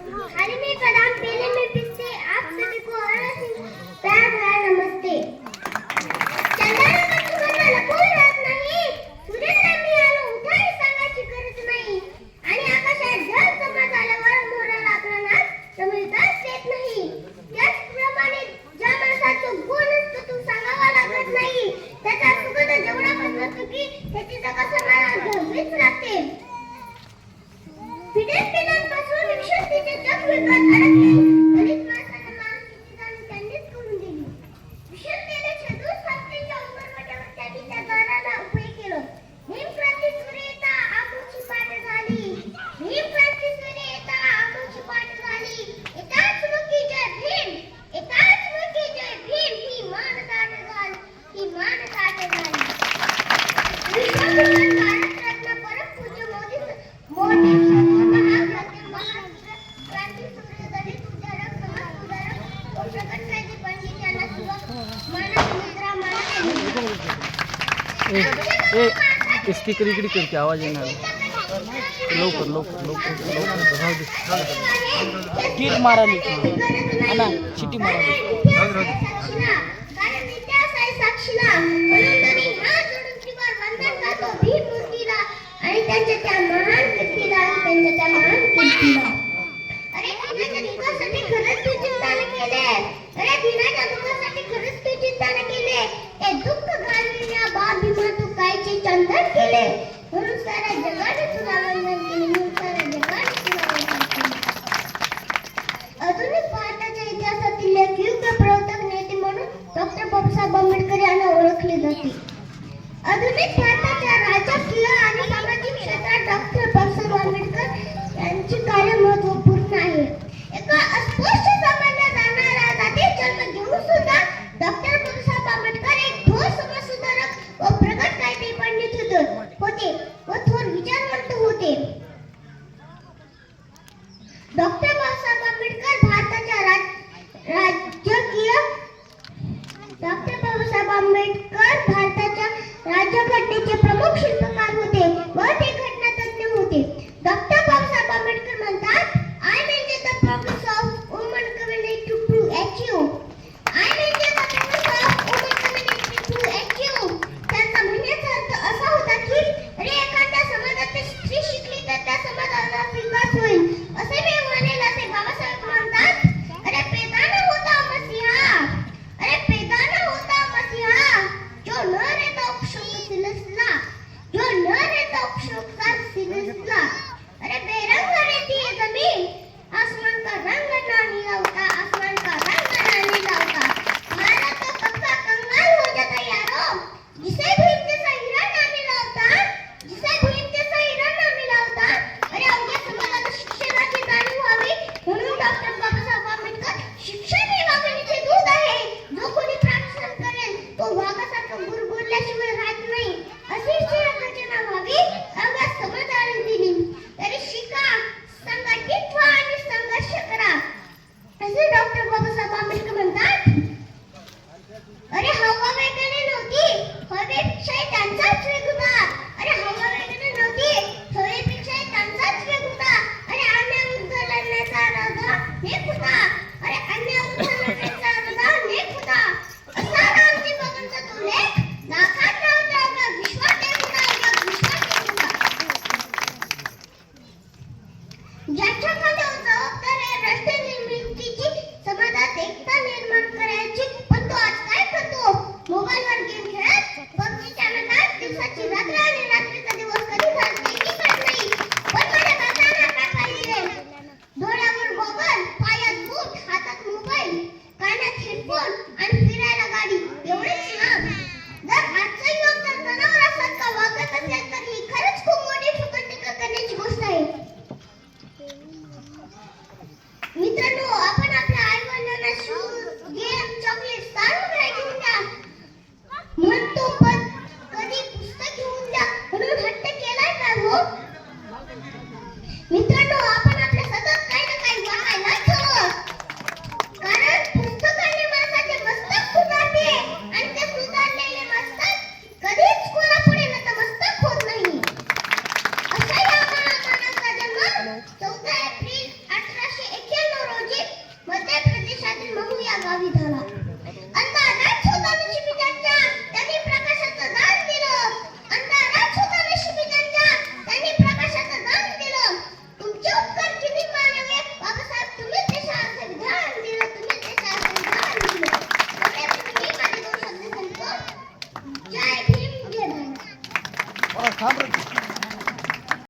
खाने में बादाम, पीने में पिस्ते, आप सभी को प्यार भरा नमस्ते। चंद्राला तुम्हाला लपवून राहत नाही, सूर्याला मी आलो उठाही सांगायची गरज नाही, आणि आकाशात जर समाज आल्यावर मोराला आपला नाच रमविताच येत नाही। त्याचप्रमाणे ज्या माणसाचा गुण असतो तो सांगावा लागत नाही, त्याचा सुगंध जेवढा पसरतो की त्याची जगा समाजाला घ्यावीच लागते। फिडेल पिलांपासून विक्षिप्तीचे जग विकत अडकले, दलित माणसाला माणुसकीची जाणीव त्यांनीच करून दिली। विषमतेने छेदून सात्यांच्या उंबरठ्यावर त्यांनी त्या दाराला उभे केलं। भीमक्रांती सूर्य येता आमोची पाठ झाली, भीमक्रांती सूर्य येता आमोची पाठ झाली। एकाच मुखी जय भीम, एकाच मुखी जय भीम, ही मान दाट झाली, ही मान दाट झाली। विश्वविख्यात भारतरत्न परमपूज्य मोदी स्पीकर इकडे करते आवाज येणार लवकर लवकर लवकर लवकर राहू दे कीट माराली ना शिटी माराली आणि त्यांच्या त्या महान व्यक्तीला आणि त्यांच्या त्या महान व्यक्तीला अरे दिनाच्या दुःखासाठी खरंच तू चिंता न केले, अरे दिनाच्या दुःखासाठी खरंच तू चिंता न केले, ते दुःख घालविण्या भीमा तू कायचे चंदन केले, म्हणून साऱ्या जगाने तुला वंदन केले, म्हणून साऱ्या जगाने तुला वंदन केले। आधुनिक भारताच्या इतिहासातील एक युग प्रवर्तक नेते म्हणून डॉक्टर बाबासाहेब आंबेडकर यांना ओळखले जाते। आधुनिक भारताच्या राजकीय आणि सामाजिक क्षेत्रात डॉक्टर बाबासाहेब आंबेडकर यांचे कार्य महत्त्वपूर्ण आहे। एका अस्पृश्य समाजात जाणारा जाती जन्म घेऊन सुद्धा डॉक्टर बाबासाहेब आंबेडकर एक ठोस समाजसुधारक व प्रगत कायदे पंडित होते व थोर विचारवंत होते। डॉक्टर बाबासाहेब आंबेडकर भारताच्या राज्यघटनेचे प्रमुख शिल्पकार होते व ते घटनातज्ञ होते। डॉक्टर बाबासाहेब आंबेडकर म्हणतात, I म्हणजे the progress of human community to achieve. I म्हणजे the progress of human community to achieve. त्यांचा म्हणण्याचा अर्थ असा होता की अरे एखाद्या समाजातील स्त्री शिकली तर त्या समाजाचा विकास होईल, असे मी म्हणेल असे बाबासाहेब म्हणतात। अरे पैदा न होता मसीहा, अरे पैदा न होता मसीहा, जो न रहता उपशोक सिलसिला, जो न रहता उपशोक का सिलसिला। अरे बेरंग रहती है जमीन, आसमान का रंग नहीं लाता, आसमान का रंग नहीं लाता। हमारा तो कक्का कंगाल हो जाता यारो, जिसे भीम जैसा हीरा ना मिला होता, जिसे भीम जैसा हीरा ना मिला होता। अरे अवघ्या समाजाला शिक्षणाची जाणीव व्हावी म्हणून डॉक्टर बाबासाहेब आंबेडकर शिक्षण हे वाघिणीचे दूध आहे, जो कोणी प्रार्थना करेल तो वाघासारखा गुरगुरल्याशिवाय राहत नाही, अशी घोषणा व्हावी अवघ्या समाजाला दिली। तरी शिका, संघटित व्हा आणि संघर्ष करा, असे डॉक्टर बाबासाहेब आंबेडकर म्हणतात। अरे हवा वेगाने नव्हती, हवेपेक्षा त्यांचाच वेग होता, अरे हवा वेगाने नव्हती, हवेपेक्षा त्यांचाच वेग होता, अरे अन्य उद्ध लढण्याचा राजा नेक होता, अरे अन्य उद्ध लढण्याचा राजा नेक होता। असा रामजी बाबांचा तो लेख लाखात नव्हता, अवघ्या विश्वात एक होता, अवघ्या विश्वात एक होता। ज्याच्या खाली जबाबदारी आहे राष्ट्र निर्मितीची, समाजात एकता निर्माण करायची, पण तो आज काय करतो? मोबाईलवर गेम खेळत, पबजीच्या नादात दिवसाची रात्र